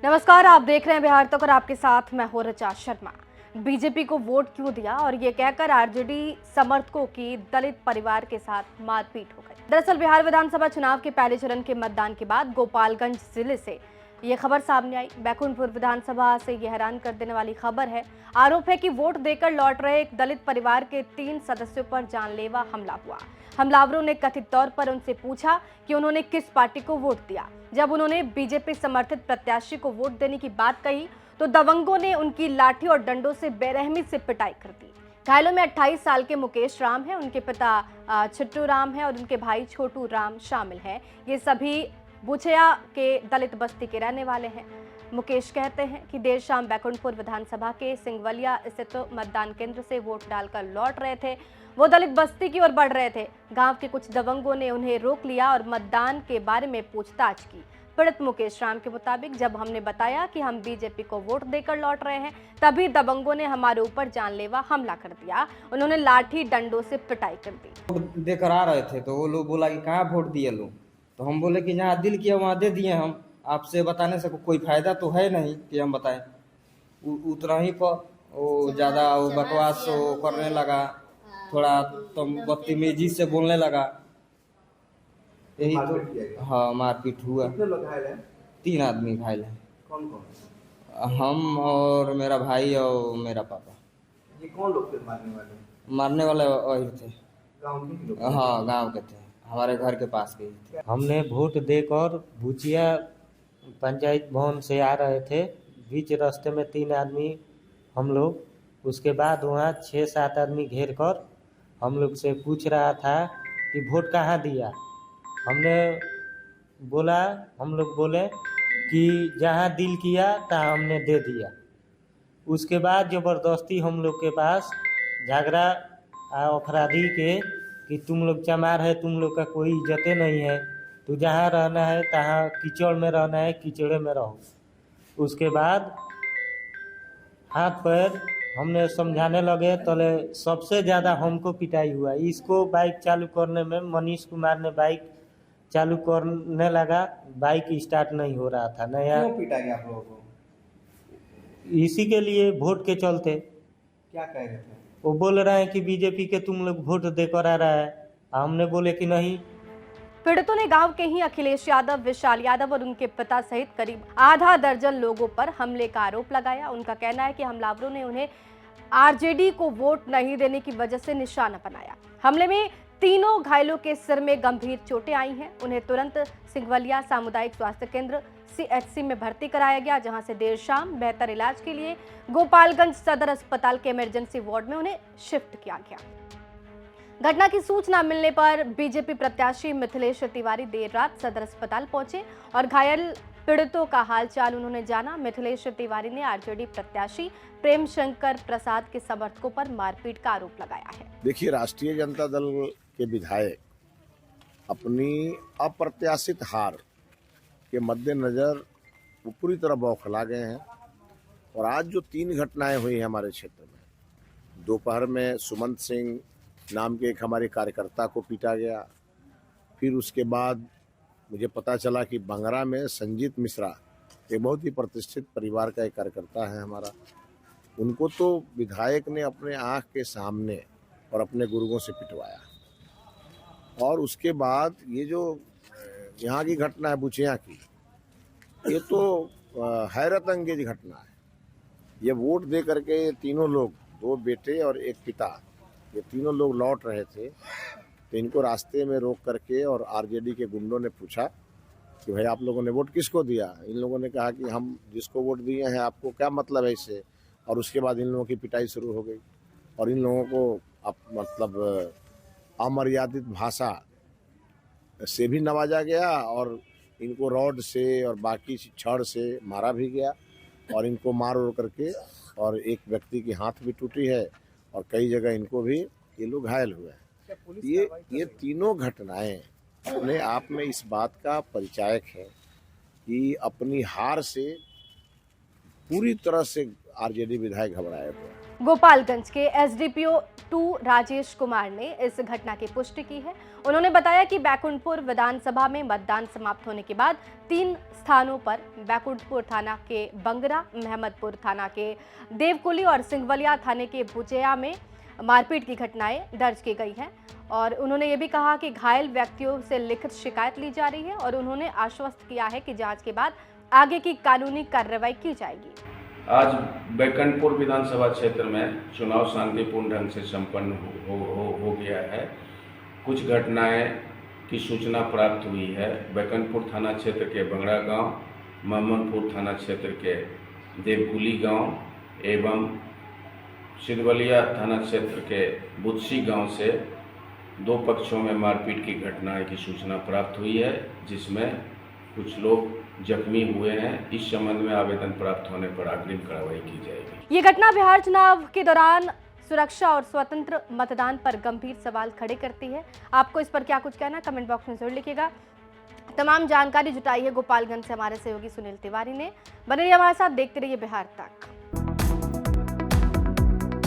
नमस्कार, आप देख रहे हैं बिहार तक और आपके साथ मैं हूं ऋचा शर्मा। बीजेपी को वोट क्यों दिया और ये कहकर आरजेडी समर्थकों की दलित परिवार के साथ मारपीट हो गई। दरअसल बिहार विधानसभा चुनाव के पहले चरण के मतदान के बाद गोपालगंज जिले से ये खबर सामने आई। बैकुंठपुर विधानसभा से ये हैरान कर देने वाली खबर है। आरोप है कि वोट देकर लौट रहे एक दलित परिवार के 3 सदस्यों पर जानलेवा हमला हुआ। हमलावरों ने कथित तौर पर उनसे पूछा कि उन्होंने किस पार्टी को वोट दिया। जब उन्होंने बीजेपी समर्थित प्रत्याशी को वोट देने की बात कही तो दबंगों ने उनकी लाठी और डंडों से बेरहमी से पिटाई कर दी। घायलों में 28 साल के मुकेश राम है, उनके पिता छिट्टू राम है और उनके भाई छोटू राम शामिल है। ये सभी बुछया के दलित बस्ती के रहने वाले हैं। मुकेश कहते हैं कि देर शाम बैकुंठपुर विधानसभा के सिंगवलिया स्थित मतदान केंद्र से वोट डालकर लौट रहे थे। वो दलित बस्ती की ओर बढ़ रहे थे। गांव के कुछ दबंगों ने उन्हें रोक लिया और मतदान के बारे में पूछताछ की। पीड़ित मुकेश राम के मुताबिक जब हमने बताया कि हम बीजेपी को वोट देकर लौट रहे हैं, तभी दबंगों ने हमारे ऊपर जानलेवा हमला कर दिया। उन्होंने लाठी डंडों से पिटाई कर दी। वोट देकर आ रहे थे तो वो लोग बोला कि कहाँ वोट दिए लोग, तो हम बोले कि जहाँ दिल किया वहाँ दे दिए हम। आपसे बताने से कोई फायदा तो है नहीं कि हम बताएं। उतना ही पर वो ज़्यादा वो बकवास वो करने लगा, थोड़ा तो बदतमीजी से बोलने लगा। यही तो हाँ, मारपीट हुआ। कितने लोग घायल हैं? 3 आदमी घायल हैं। कौन कौन? हम और मेरा भाई और मेरा पापा। ये कौन लोग थे मारने वाले? मारने वाले वही थे। गांव के लोग? हाँ, गांव के थे, हमारे घर के पास के ही थे। हमने वोट देकर भुचिया पंचायत भवन से आ रहे थे। बीच रास्ते में 3 आदमी हम लोग, उसके बाद वहाँ 6-7 आदमी घेर कर हम लोग से पूछ रहा था कि वोट कहाँ दिया। हमने बोला, हम लोग बोले कि जहाँ दिल किया तहाँ हमने दे दिया। उसके बाद ज़बरदस्ती हम लोग के पास झगड़ा अपराधी के कि तुम लोग चमार है, तुम लोग का कोई इज्जत नहीं है, तो जहाँ रहना है तहाँ कीचड़ में रहना है, कीचड़े में रहो। उसके बाद हाथ पैर हमने समझाने लगे, तले सबसे ज़्यादा हमको पिटाई हुआ। इसको बाइक चालू करने में मनीष कुमार ने बाइक चालू करने लगा, बाइक स्टार्ट नहीं हो रहा था नया। क्यों पीटा गया आप लोगों को? इसी के लिए वोट के चलते। क्या कह रहे थे? वो बोल रहे हैं कि बीजेपी के तुम लोग वोट देकर आ रहा है। हमने बोले कि नहीं। पीड़ितों ने गांव के ही अखिलेश यादव, विशाल यादव और उनके पिता सहित करीब आधा दर्जन लोगों पर हमले का आरोप लगाया। उनका कहना है कि हमलावरों ने उन्हें आरजेडी को वोट नहीं देने की वजह से निशाना बनाया। हमले में तीनों घायलों के सिर में गंभीर चोटें आई हैं। उन्हें तुरंत सिंगवलिया सामुदायिक स्वास्थ्य केंद्र CHC में भर्ती कराया गया, जहां से देर शाम बेहतर इलाज के लिए गोपालगंज सदर अस्पताल के इमरजेंसी वार्ड में उन्हें शिफ्ट किया गया। घटना की सूचना मिलने पर बीजेपी प्रत्याशी मिथिलेश तिवारी देर रात सदर अस्पताल पहुंचे और घायल पीड़ितों का हालचाल उन्होंने जाना। मिथिलेश तिवारी ने आरजेडी प्रत्याशी प्रेम शंकर प्रसाद के समर्थकों पर मारपीट का आरोप लगाया है। देखिए, राष्ट्रीय जनता दल के विधायक अपनी अप्रत्याशित हार के मद्देनजर वो पूरी तरह बौखला गए हैं। और आज जो 3 घटनाएं हुई हैं हमारे क्षेत्र में, दोपहर में सुमंत सिंह नाम के एक हमारे कार्यकर्ता को पीटा गया। फिर उसके बाद मुझे पता चला कि बंगरा में संजीत मिश्रा, एक बहुत ही प्रतिष्ठित परिवार का एक कार्यकर्ता है हमारा, उनको तो विधायक ने अपने आँख के सामने और अपने गुर्गों से पिटवाया। और उसके बाद ये जो यहाँ की घटना है बुचिया की, ये तो हैरत अंगेज घटना है। ये वोट दे करके ये तीनों लोग, 2 बेटे और एक पिता, ये तीनों लोग लौट रहे थे। तो इनको रास्ते में रोक करके और आरजेडी के गुंडों ने पूछा कि भाई आप लोगों ने वोट किसको दिया। इन लोगों ने कहा कि हम जिसको वोट दिए हैं, आपको क्या मतलब है इससे। और उसके बाद इन लोगों की पिटाई शुरू हो गई और इन लोगों को मतलब अमर्यादित भाषा से भी नवाजा गया और इनको रॉड से और बाकी छड़ से मारा भी गया। और इनको मार उड़ करके और एक व्यक्ति की हाथ भी टूटी है और कई जगह इनको भी ये लोग घायल हुए हैं। ये तीनों घटनाएं अपने आप में इस बात का परिचायक है कि अपनी हार से पूरी तरह से आरजेडी विधायक घबराए हुए हैं। गोपालगंज के SDPO 2 राजेश कुमार ने इस घटना की पुष्टि की है। उन्होंने बताया कि बैकुंठपुर विधानसभा में मतदान समाप्त होने के बाद 3 स्थानों पर बैकुंठपुर थाना के बंगरा, महमदपुर थाना के देवकुली और सिंघवलिया थाने के बुचेया में मारपीट की घटनाएं दर्ज की गई हैं। और उन्होंने ये भी कहा कि घायल व्यक्तियों से लिखित शिकायत ली जा रही है और उन्होंने आश्वस्त किया है कि जांच के बाद आगे की कानूनी कार्रवाई की जाएगी। आज बैकुंठपुर विधानसभा क्षेत्र में चुनाव शांतिपूर्ण ढंग से संपन्न हो गया है। कुछ घटनाएं की सूचना प्राप्त हुई है। बैकुंठपुर थाना क्षेत्र के बंगड़ा गांव, महमदपुर थाना क्षेत्र के देवकुली गांव एवं सिंघवलिया थाना क्षेत्र के बुत्सी गांव से 2 पक्षों में मारपीट की घटनाएं की सूचना प्राप्त हुई है, जिसमें कुछ लोग जख्मी हुए हैं। इस संबंध में आवेदन प्राप्त होने पर अग्रिम कार्रवाई की जाएगी। ये घटना बिहार चुनाव के दौरान सुरक्षा और स्वतंत्र मतदान पर गंभीर सवाल खड़े करती है। आपको इस पर क्या कुछ कहना, कमेंट बॉक्स में जरूर लिखिएगा। तमाम जानकारी जुटाई है गोपालगंज से हमारे सहयोगी सुनील तिवारी ने। बने रहिए हमारे साथ, देखते रहिए बिहार तक।